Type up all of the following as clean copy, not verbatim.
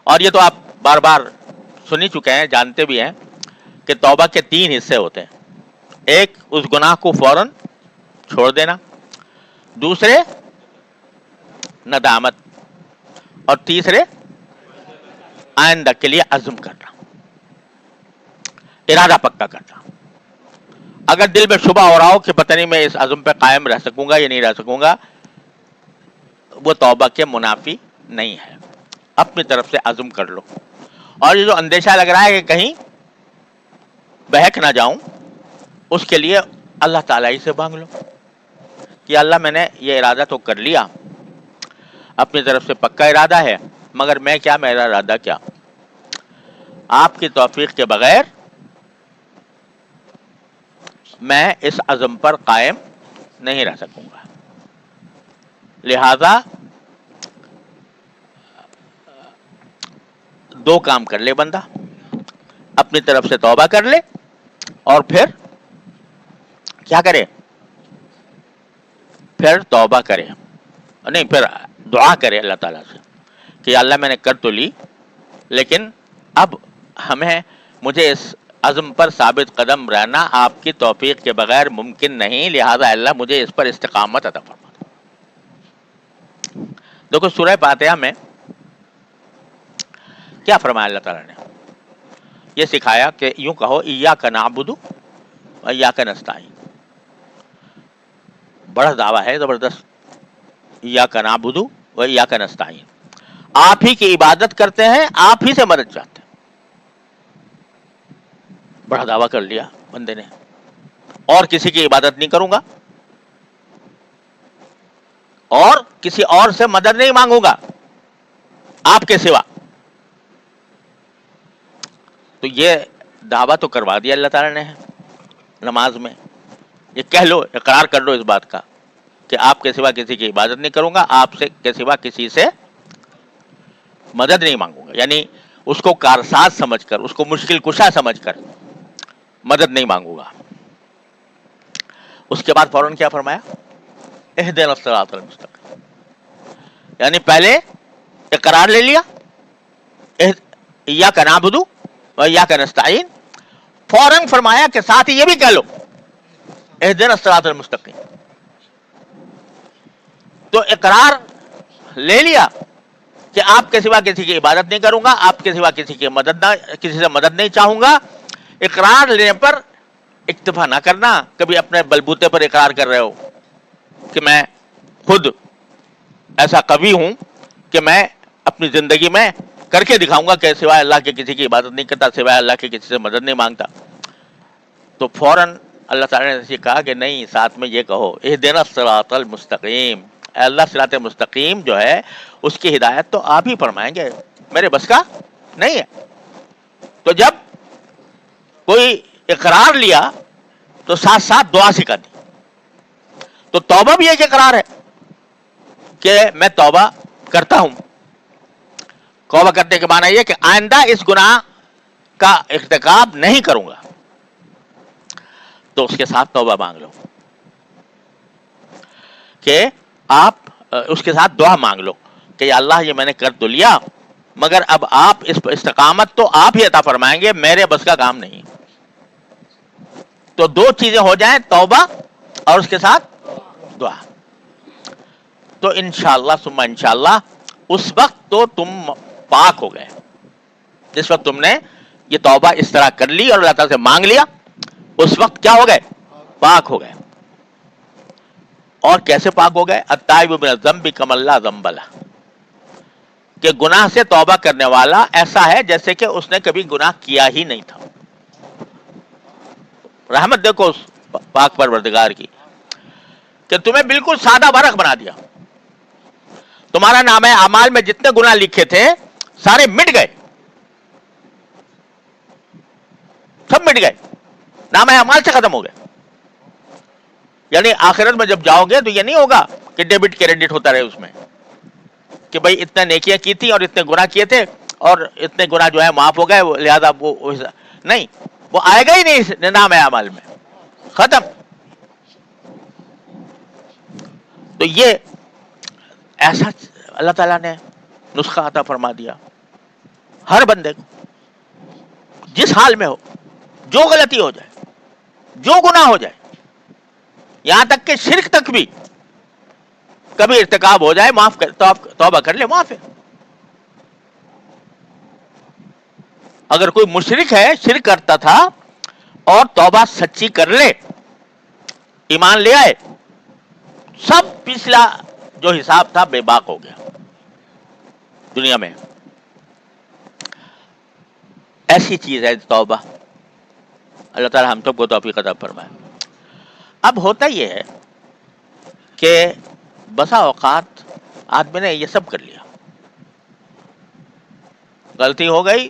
اور یہ تو آپ بار بار سن ہی چکے ہیں، جانتے بھی ہیں کہ توبہ کے 3 حصے ہوتے ہیں. ایک اس گناہ کو فوراً چھوڑ دینا، دوسرے ندامت، اور تیسرے آئندہ کے لیے عزم کرنا، ارادہ پکا کرنا. اگر دل میں شبہ ہو رہا ہو کہ پتہ نہیں میں اس عزم پہ قائم رہ سکوں گا یا نہیں رہ سکوں گا، وہ توبہ کے منافی نہیں ہے. اپنی طرف سے عزم کر لو. اور یہ جو اندیشہ لگ رہا ہے کہ کہیں بہک نہ جاؤں، اس کے لیے اللہ تعالیٰ ہی سے مانگ لو کہ اللہ میں نے یہ ارادہ تو کر لیا، اپنی طرف سے پکا ارادہ ہے، مگر میں کیا، میرا ارادہ کیا، آپ کی توفیق کے بغیر میں اس عزم پر قائم نہیں رہ سکوں گا. لہذا 2 کام کر لے بندہ، اپنی طرف سے توبہ کر لے، اور پھر کیا کرے، پھر توبہ کرے، نہیں پھر دعا کرے اللہ تعالیٰ سے کہ اللہ میں نے کر تو لی، لیکن اب مجھے اس عزم پر ثابت قدم رہنا آپ کی توفیق کے بغیر ممکن نہیں، لہذا اللہ مجھے اس پر استقامت عطا فرما. دیکھو سورہ فاتحہ میں کیا فرمایا اللہ تعالیٰ نے، یہ سکھایا کہ یوں کہو ایاک نعبد و ایاک نستعین. بڑا دعویٰ ہے زبردست، ایاک نعبد و ایاک نستعین، آپ ہی کی عبادت کرتے ہیں، آپ ہی سے مدد چاہتے ہیں. بڑا دعویٰ کر لیا بندے نے، اور کسی کی عبادت نہیں کروں گا، اور کسی اور سے مدد نہیں مانگوں گا آپ کے سوا. تو یہ دعویٰ تو کروا دیا اللہ تعالیٰ نے نماز میں. یہ کہہ لو، اقرار کر لو اس بات کا کہ آپ کے سوا کسی کی عبادت نہیں کروں گا، آپ سے کے سوا کسی سے مدد نہیں مانگوں گا، یعنی اس کو کارساز سمجھ کر، اس کو مشکل کشا سمجھ کر مدد نہیں مانگوں گا. اس کے بعد فوراً کیا فرمایا، اہدنا الصراط المستقیم، یعنی پہلے اقرار لے لیا ایاک نعبد و ایاک نستعین، فوراً فرمایا کہ ساتھ ہی یہ بھی کہہ لو اہدنا الصراط المستقیم. تو اقرار لے لیا کہ آپ کے سوا کسی کی عبادت نہیں کروں گا، آپ کے سوا کسی سے مدد نہیں چاہوں گا. اقرار لینے پر اکتفا نہ کرنا، کبھی اپنے بلبوتے پر اقرار کر رہے ہو کہ میں خود ایسا قوی ہوں کہ میں اپنی زندگی میں کر کے دکھاؤں گا کہ سوائے اللہ کے کسی کی عبادت نہیں کرتا، سوائے اللہ کے کسی سے مدد نہیں مانگتا. تو فوراً اللہ تعالیٰ نے کہا کہ نہیں، ساتھ میں یہ کہو اہدنا الصراط المستقیم، اے اللہ صراط مستقیم جو ہے اس کی ہدایت تو آپ ہی فرمائیں گے، میرے بس کا نہیں ہے. تو جب کوئی اقرار لیا تو ساتھ ساتھ دعا سکھا دی. تو توبہ بھی ایک اقرار ہے کہ میں توبہ کرتا ہوں. توبہ کرنے کے معنی یہ کہ آئندہ اس گناہ کا ارتکاب نہیں کروں گا. تو اس کے ساتھ توبہ مانگ لو کہ آپ اس کے ساتھ دعا مانگ لو کہ یا اللہ یہ میں نے کر تو لیا، مگر اب آپ اس پر استقامت تو آپ ہی عطا فرمائیں گے، میرے بس کا کام نہیں. تو 2 چیزیں ہو جائیں، توبہ اور اس کے ساتھ دعا. تو انشاءاللہ ثم انشاءاللہ اس وقت تو تم پاک ہو گئے، جس وقت تم نے یہ توبہ اس طرح کر لی اور اللہ تعالیٰ سے مانگ لیا، اس وقت کیا ہو گئے، پاک ہو گئے. اور کیسے پاک ہو گئے، التائب من الذنب کمن لا ذنب لہ، کہ گناہ سے توبہ کرنے والا ایسا ہے جیسے کہ اس نے کبھی گناہ کیا ہی نہیں تھا. رحمت دیکھو اس پاک پروردگار کی کہ تمہیں بالکل سادہ برق بنا دیا. تمہارا نامہ اعمال میں جتنے گناہ لکھے تھے سارے مٹ گئے، سب مٹ گئے، نامہ اعمال سے ختم ہو گئے. یعنی آخرت میں جب جاؤ گے تو یہ نہیں ہوگا کہ ڈیبٹ کریڈٹ ہوتا رہے اس میں کہ بھائی اتنے نیکیاں کی تھی اور اتنے گناہ کیے تھے اور اتنے گناہ جو ہے معاف ہو گئے، لہذا وہ نہیں، وہ آئے گا ہی نہیں نامہ اعمال میں، ختم. تو یہ ایسا اللہ تعالیٰ نے نسخہ عطا فرما دیا ہر بندے کو جس حال میں ہو، جو غلطی ہو جائے، جو گناہ ہو جائے، یہاں تک کہ شرک تک بھی کبھی ارتکاب ہو جائے، معاف کر، توبہ کر لے، معاف ہے. اگر کوئی مشرک ہے، شرک کرتا تھا اور توبہ سچی کر لے، ایمان لے آئے، سب پچھلا جو حساب تھا بے باک ہو گیا دنیا میں. ایسی چیز ہے توبہ. اللہ تعالی ہم سب کو توفیق عطا فرمائے. اب ہوتا یہ ہے کہ بسا اوقات آدمی نے یہ سب کر لیا، غلطی ہو گئی،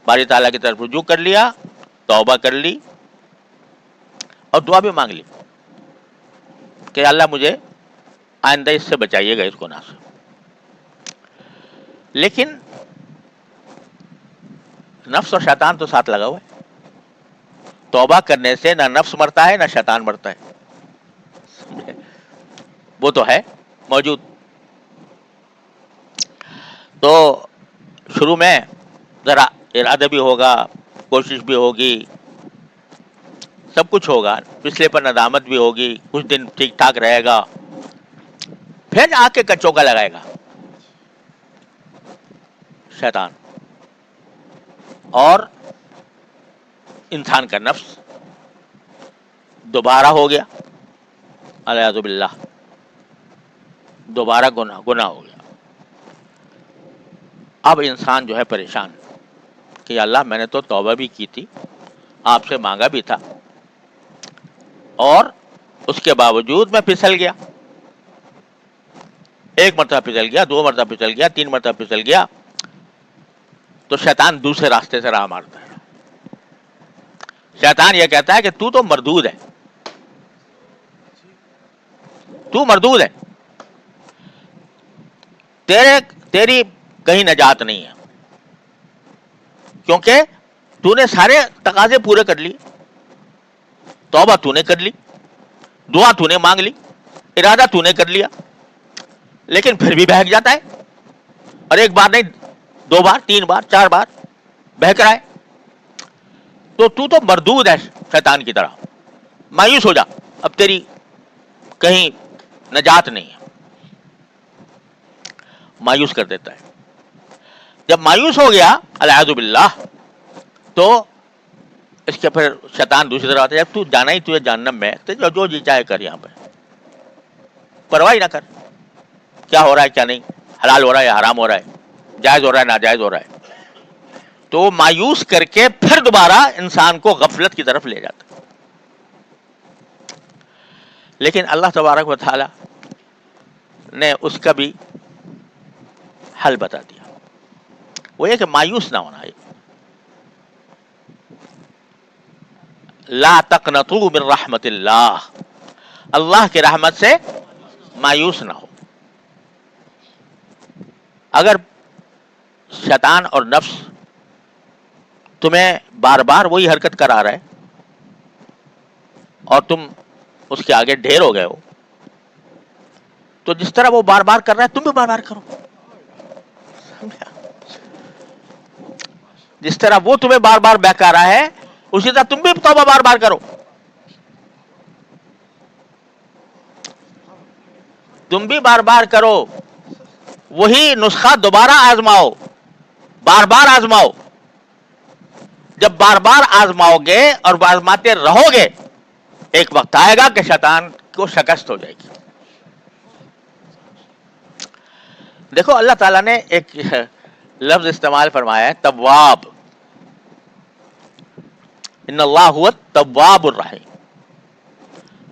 باری تعالیٰ کی طرف رجوع کر لیا، توبہ کر لی اور دعا بھی مانگ لی کہ اللہ مجھے آئندہ اس سے بچائیے گا، اس گناہ سے. لیکن نفس اور شیطان تو ساتھ لگا ہوا ہے. توبہ کرنے سے نہ نفس مرتا ہے نہ شیطان مرتا ہے، وہ تو ہے موجود. تو شروع میں ذرا ارادہ بھی ہوگا، کوشش بھی ہوگی، سب کچھ ہوگا، پچھلے پر ندامت بھی ہوگی، کچھ دن ٹھیک ٹھاک رہے گا، پھر آ کے کچوکا لگائے گا شیطان اور انسان کا نفس. دوبارہ ہو گیا الیاذ باللہ، دوبارہ گناہ ہو گیا. اب انسان جو ہے پریشان کہ اللہ میں نے تو توبہ بھی کی تھی، آپ سے مانگا بھی تھا، اور اس کے باوجود میں پھسل گیا. ایک مرتبہ پھسل گیا، دو مرتبہ پھسل گیا، تین مرتبہ پھسل گیا، تو شیطان دوسرے راستے سے راہ مارتا ہے. شیطان یہ کہتا ہے کہ تو مردود ہے، تو مردود ہے، تیری کہیں نجات نہیں ہے، کیونکہ تو نے سارے تقاضے پورے کر لیے، توبہ تو نے کر لی، دعا تو نے مانگ لی، ارادہ تو نے کر لیا، لیکن پھر بھی بہک جاتا ہے. اور ایک بار نہیں، دو بار، تین بار، چار بار بہک رہا ہے. تو مردود ہے شیطان کی طرح. مایوس ہو جا، اب تیری کہیں نجات نہیں ہے. مایوس کر دیتا ہے. جب مایوس ہو گیا الیاذ باللہ، تو اس کے پھر شیطان دوسری طرف آتا ہے، جب تو جانا ہی تجھے جہنم میں، تو جو جی چاہے کر، یہاں پہ پرواہ نہ کر کیا ہو رہا ہے کیا نہیں، حلال ہو رہا ہے یا حرام ہو رہا ہے، جائز ہو رہا ہے ناجائز ہو رہا ہے. تو مایوس کر کے پھر دوبارہ انسان کو غفلت کی طرف لے جاتا. لیکن اللہ تبارک و تعالی نے اس کا بھی حل بتا دیا، وہ یہ کہ مایوس نہ ہونا ہے. لا تقنطوا من رحمت اللہ، اللہ کی رحمت سے مایوس نہ ہو. اگر شیطان اور نفس تمہیں بار بار وہی حرکت کرا رہا ہے اور تم اس کے آگے ڈھیر ہو گئے ہو، تو جس طرح وہ بار بار کر رہا ہے تم بھی بار بار کرو. جس طرح وہ تمہیں بار بار بہکا رہا ہے، اسی طرح تم بھی توبہ بار بار کرو. تم بھی بار بار کرو، وہی نسخہ دوبارہ آزماؤ، بار بار آزماؤ. جب بار بار آزماؤ گے اور آزماتے رہو گے، ایک وقت آئے گا کہ شیطان کو شکست ہو جائے گی. دیکھو اللہ تعالیٰ نے ایک لفظ استعمال فرمایا ہے، تواب. ان اللہ هو التواب الرحیم.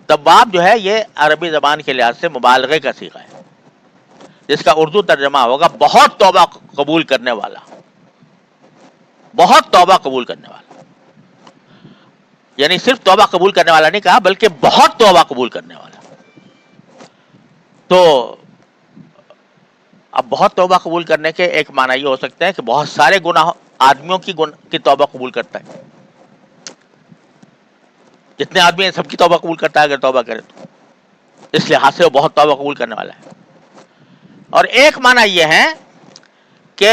تواب جو ہے یہ عربی زبان کے لحاظ سے مبالغے کا صیغہ ہے، جس کا اردو ترجمہ ہوگا بہت توبہ قبول کرنے والا، بہت توبہ قبول کرنے والا. یعنی صرف توبہ قبول کرنے والا نہیں کہا، بلکہ بہت توبہ قبول کرنے والا. تو اب بہت توبہ قبول کرنے کے ایک معنی یہ ہو سکتا ہے کہ بہت سارے گناہ آدمیوں کی توبہ قبول کرتا ہے. جتنے آدمی ہیں سب کی توبہ قبول کرتا ہے اگر توبہ کرے تو، اس لحاظ سے وہ بہت توبہ قبول کرنے والا ہے. اور ایک معنی یہ ہے کہ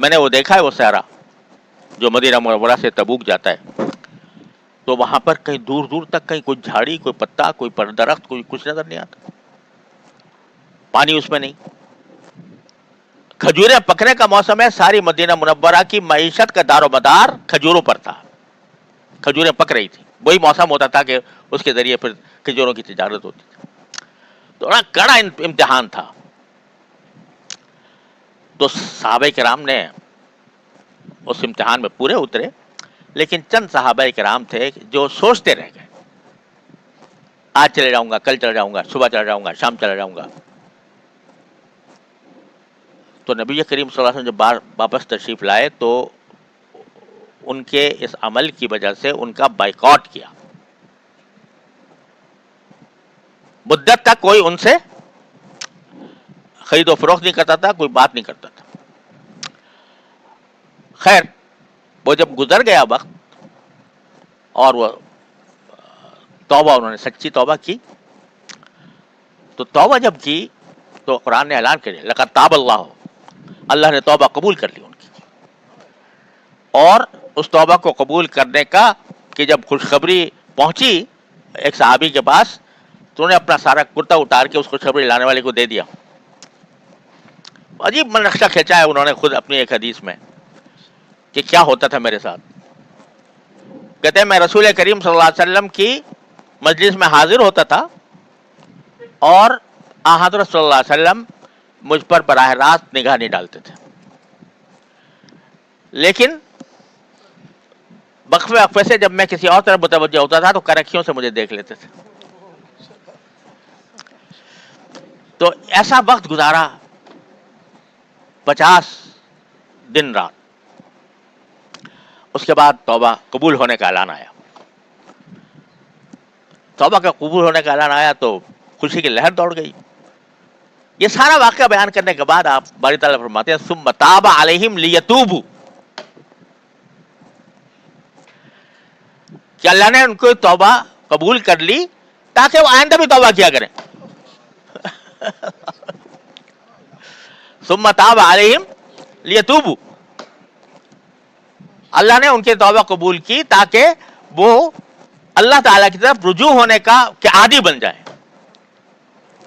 میں نے وہ دیکھا ہے وہ صحرا جو مدینہ منورہ سے تبوک جاتا ہے، تو وہاں پر کہیں دور دور تک کہیں کوئی جھاڑی، کوئی پتا، کوئی درخت، کوئی کچھ نظر نہیں آتا، پانی اس میں نہیں۔ کھجوریں پکنے کا موسم ہے، ساری مدینہ منورہ کی معیشت کا دار و مدار کھجوروں پر تھا، کھجوریں پک رہی تھی، وہی موسم ہوتا تھا کہ اس کے ذریعے پھر کھجوروں کی تجارت ہوتی تھی۔ تو بڑا کڑا امتحان تھا۔ تو صحابہ کرام نے اس امتحان میں پورے اترے، لیکن چند صحابہ کرام تھے جو سوچتے رہ گئے، آج چلے جاؤں گا، کل چلا جاؤں گا، صبح چلا جاؤں گا، شام چلا جاؤں گا۔ تو نبی کریم صلی اللہ علیہ وسلم جب واپس تشریف لائے تو ان کے اس عمل کی وجہ سے ان کا بائیکاٹ کیا، مدت تک کوئی ان سے خرید و فروخت نہیں کرتا تھا، کوئی بات نہیں کرتا تھا۔ خیر، وہ جب گزر گیا وقت اور وہ توبہ، انہوں نے سچی توبہ کی، تو توبہ جب کی تو قرآن نے اعلان کر دیا لقد تاب اللہ، اللہ نے توبہ قبول کر لی ان کی۔ اور اس توبہ کو قبول کرنے کا کہ جب خوشخبری پہنچی ایک صحابی کے پاس تو انہوں نے اپنا سارا کرتا اتار کے اس خوشخبری لانے والے کو دے دیا۔ عجیب نقشہ کھینچا ہے انہوں نے خود اپنی ایک حدیث میں کہ کیا ہوتا تھا میرے ساتھ۔ کہتے ہیں میں رسول کریم صلی اللہ علیہ وسلم کی مجلس میں حاضر ہوتا تھا اور حضرت صلی اللہ علیہ وسلم مجھ پر براہ راست نگاہ نہیں ڈالتے تھے، لیکن وقفے وقفے سے جب میں کسی اور طرف متوجہ ہوتا تھا تو کرکھیوں سے مجھے دیکھ لیتے تھے۔ تو ایسا وقت گزارا 50 دن رات۔ اس کے بعد توبہ قبول ہونے کا اعلان آیا۔ توبہ کا قبول ہونے کا اعلان آیا تو خوشی کی لہر دوڑ گئی۔ یہ سارا واقعہ بیان کرنے کے بعد آپ باری تعالیٰ فرماتے ہیں ثم تاب علیہم لیتوبوا، کہ اللہ نے ان کو توبہ قبول کر لی تاکہ وہ آئندہ بھی توبہ کیا کریں۔ ثم تاب علیہم لیتوبوا، اللہ نے ان کی توبہ قبول کی تاکہ وہ اللہ تعالیٰ کی طرف رجوع ہونے کا کہ عادی بن جائے،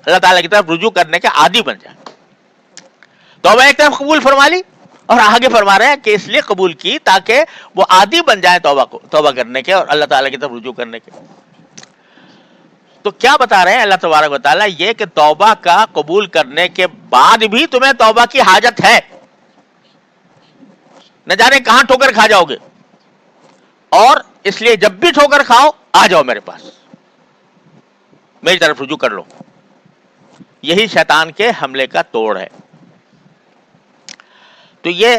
اللہ تعالیٰ کی طرف رجوع کرنے کے عادی بن جائے۔ توبہ ایک طرف قبول فرما لی اور آگے فرما رہے ہیں کہ اس لیے قبول کی تاکہ وہ عادی بن جائے توبہ کرنے کے اور اللہ تعالیٰ کی طرف رجوع کرنے کے۔ تو کیا بتا رہے ہیں اللہ تبارک و تعالیٰ؟ یہ کہ توبہ کا قبول کرنے کے بعد بھی تمہیں توبہ کی حاجت ہے، نہ جانے کہاں ٹھوکر کھا جاؤ گے، اور اس لیے جب بھی ٹھوکر کھاؤ آ جاؤ میرے پاس، میری طرف رجوع کر لو۔ یہی شیطان کے حملے کا توڑ ہے۔ تو یہ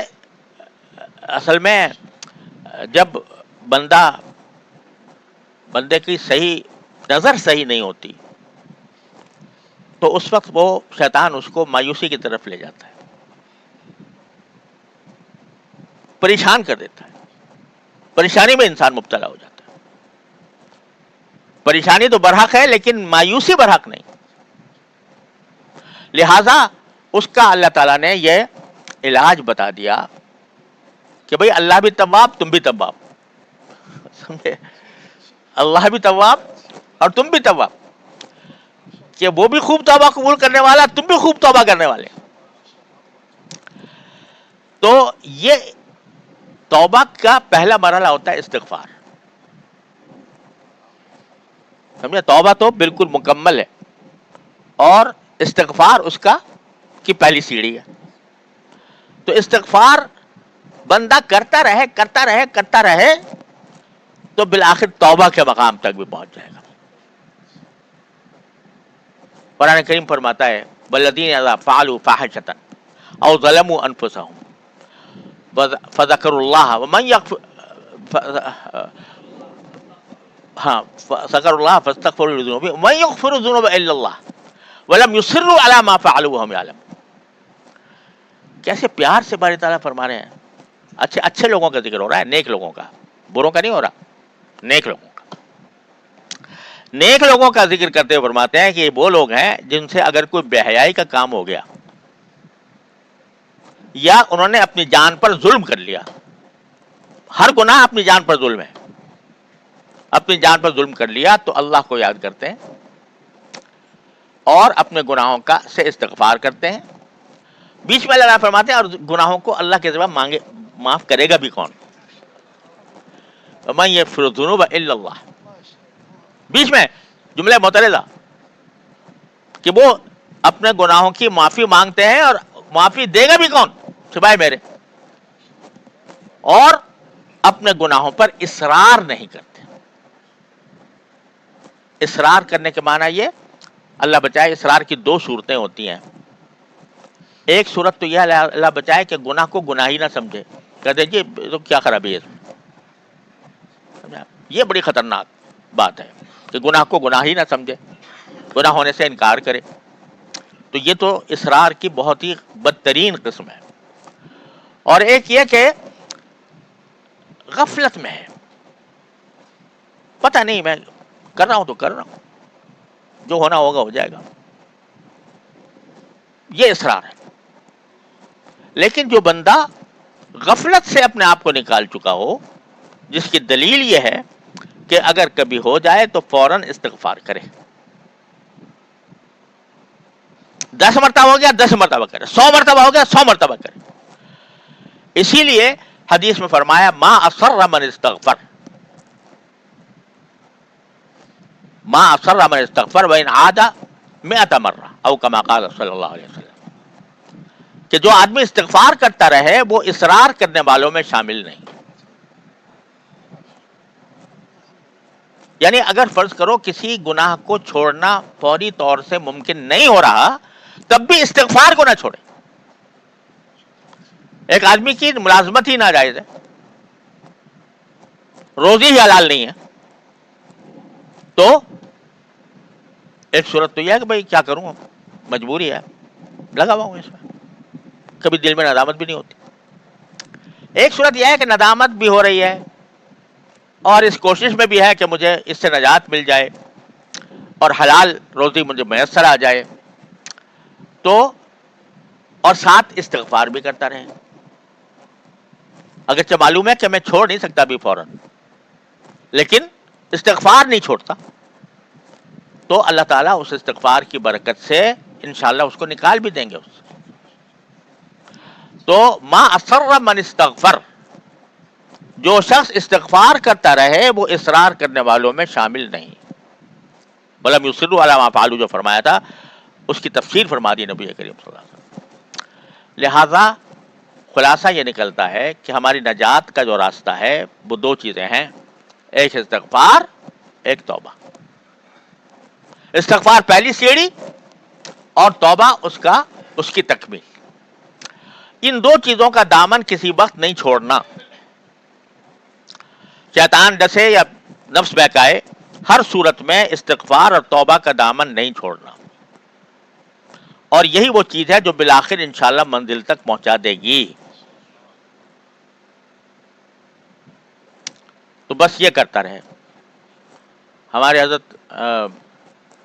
اصل میں جب بندے کی صحیح نظر صحیح نہیں ہوتی تو اس وقت وہ شیطان اس کو مایوسی کی طرف لے جاتا ہے، پریشان کر دیتا ہے، پریشانی میں انسان مبتلا ہو جاتا ہے۔ پریشانی تو برحق ہے لیکن مایوسی برحق نہیں، لہذا اس کا اللہ تعالیٰ نے یہ علاج بتا دیا کہ بھئی اللہ بھی تواب تم بھی تواب، سمجھے؟ اللہ بھی تواب اور تم بھی تواب، کہ وہ بھی خوب توبہ قبول کرنے والا، تم بھی خوب توبہ کرنے والے۔ تو یہ توبہ کا پہلا مرحلہ ہوتا ہے استغفار، سمجھے؟ توبہ تو بالکل مکمل ہے اور استغفار اس کی پہلی سیڑھی ہے۔ تو استغفار بندہ کرتا رہے تو بالآخر توبہ کے مقام تک بھی پہنچ جائے گا۔ قرآن کریم فرماتا ہے والذین اذا فعلوا فاحشۃ او ظلموا انفسهم فذكروا الله ومن فذكروا الله فاستغفروا لذنوبهم ومن يغفر الذنوب الا الله ولم يصروا على ما فعلوا وهم يعلمون۔ کیسے پیار سے باری تعالیٰ فرما رہے ہیں، اچھے لوگوں کا ذکر ہو رہا ہے، نیک لوگوں کا، بروں کا نہیں ہو رہا، نیک لوگوں کا۔ نیک لوگوں کا ذکر کرتے ہوئے فرماتے ہیں کہ یہ وہ لوگ ہیں جن سے اگر کوئی بے حیائی کا کام ہو گیا یا انہوں نے اپنی جان پر ظلم کر لیا. ہر گناہ اپنی جان پر ظلم ہے. اپنی جان پر ظلم کر لیا تو اللہ کو یاد کرتے ہیں اور اپنے گناہوں کا سے استغفار کرتے ہیں. بیچ میں اللہ فرماتے ہیں اور گناہوں کو اللہ کے سوا مانگے معاف کرے گا بھی کون؟ وَمَن يَغْفِرُ الذُّنُوبَ إِلَّا اللَّهُ. بیچ میں جملہ معترضہ کہ وہ اپنے گناہوں کی معافی مانگتے ہیں اور معافی دے گا بھی کون سوائے میرے، اور اپنے گناہوں پر اصرار نہیں کرتے. اصرار کرنے کے معنی یہ، اللہ بچائے، اصرار کی دو صورتیں ہوتی ہیں. ایک صورت تو یہ اللہ بچائے کہ گناہ کو گناہ ہی نہ سمجھے، کہتے جی تو کیا خرابی ہے اس میں. یہ بڑی خطرناک بات ہے کہ گناہ کو گناہ ہی نہ سمجھے، گناہ ہونے سے انکار کرے. تو یہ تو اصرار کی بہت ہی بدترین قسم ہے. اور ایک یہ کہ غفلت میں ہے، پتہ نہیں میں کر رہا ہوں تو کر رہا ہوں، جو ہونا ہوگا ہو جائے گا، یہ اصرار ہے. لیکن جو بندہ غفلت سے اپنے آپ کو نکال چکا ہو، جس کی دلیل یہ ہے کہ اگر کبھی ہو جائے تو فوراً استغفار کرے. 10 مرتبہ ہو گیا 10 مرتبہ کرے، 100 مرتبہ ہو گیا 100 مرتبہ کرے. اسی لیے حدیث میں فرمایا ما اصر من استغفر، ما اصر من استغفر وان عاد 100 مرہ او کما قال صلی اللہ علیہ وسلم، کہ جو آدمی استغفار کرتا رہے وہ اصرار کرنے والوں میں شامل نہیں. یعنی اگر فرض کرو کسی گناہ کو چھوڑنا فوری طور سے ممکن نہیں ہو رہا، تب بھی استغفار کو نہ چھوڑے. ایک آدمی کی ملازمت ہی ناجائز ہے، روزی ہی حلال نہیں ہے، تو ایک صورت تو یہ ہے کہ بھائی کیا کروں، مجبوری ہے، لگا ہوا ہوں اس میں، کبھی دل میں ندامت بھی نہیں ہوتی. ایک صورت یہ ہے کہ ندامت بھی ہو رہی ہے اور اس کوشش میں بھی ہے کہ مجھے اس سے نجات مل جائے اور حلال روزی مجھے میسر آ جائے، تو اور ساتھ استغفار بھی کرتا رہے. اگرچہ معلوم ہے کہ میں چھوڑ نہیں سکتا بھی فوراً، لیکن استغفار نہیں چھوڑتا، تو اللہ تعالیٰ اس استغفار کی برکت سے انشاءاللہ اس کو نکال بھی دیں گے اس سے. تو ما اصر من استغفر، جو شخص استغفار کرتا رہے وہ اصرار کرنے والوں میں شامل نہیں. ولم یصروا علی ما فعلوا جو فرمایا تھا اس کی تفسیر فرما دی نبی کریم صلی اللہ علیہ وسلم. لہذا خلاصہ یہ نکلتا ہے کہ ہماری نجات کا جو راستہ ہے وہ دو چیزیں ہیں، ایک استغفار، ایک توبہ. استغفار پہلی سیڑھی اور توبہ اس کی تکمیل. ان دو چیزوں کا دامن کسی وقت نہیں چھوڑنا. شیطان ڈسے یا نفس بہکائے، ہر صورت میں استغفار اور توبہ کا دامن نہیں چھوڑنا. اور یہی وہ چیز ہے جو بالآخر انشاءاللہ منزل تک پہنچا دے گی. تو بس یہ کرتا رہے. ہمارے حضرت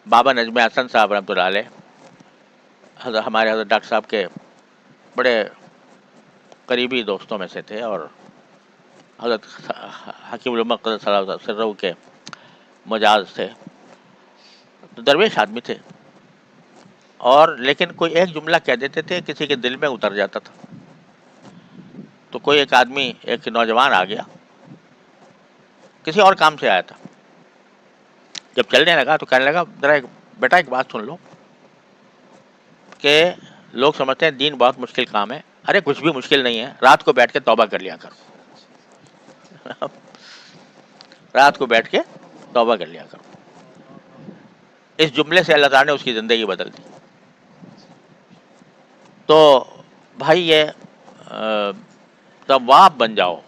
بابا نجم حسن صاحب رحمۃ اللہ علیہ، ہمارے حضرت ڈاکٹر صاحب کے بڑے قریبی دوستوں میں سے تھے، اور حضرت حکیم الامہ قدس سرہ کے مجاز تھے، تو درویش آدمی تھے، اور لیکن کوئی ایک جملہ کہہ دیتے تھے کسی کے دل میں اتر جاتا تھا. تو کوئی ایک آدمی، ایک نوجوان آ گیا، کسی اور کام سے آیا تھا، جب چلنے لگا تو کہنے لگا ذرا بیٹا ایک بات سن لو کہ لوگ سمجھتے ہیں دین بہت مشکل کام ہے. ارے کچھ بھی مشکل نہیں ہے، رات کو بیٹھ کے توبہ کر لیا کرو. رات کو بیٹھ کے توبہ کر لیا کرو. اس جملے سے اللہ تعالیٰ نے اس کی زندگی بدل دی. تو بھائی یہ تواب بن جاؤ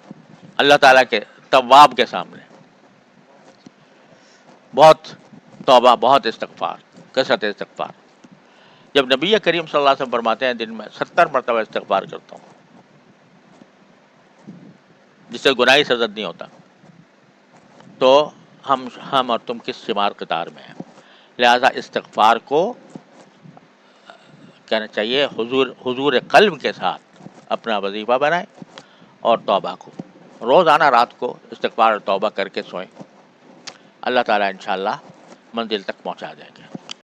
اللہ تعالیٰ کے تواب کے سامنے. بہت توبہ، بہت استغفار، کثرت استغفار. جب نبی کریم صلی اللہ علیہ وسلم فرماتے ہیں دن میں 70 مرتبہ استغفار کرتا ہوں، جس سے گناہی سرزد نہیں ہوتا، تو ہم اور تم کس شمار قطار میں ہیں. لہذا استغفار کو کہنا چاہیے حضور قلب کے ساتھ اپنا وظیفہ بنائیں اور توبہ کو روزانہ رات کو استغفار اور توبہ کر کے سوئیں. اللہ تعالیٰ انشاءاللہ منزل تک پہنچا دیں گے.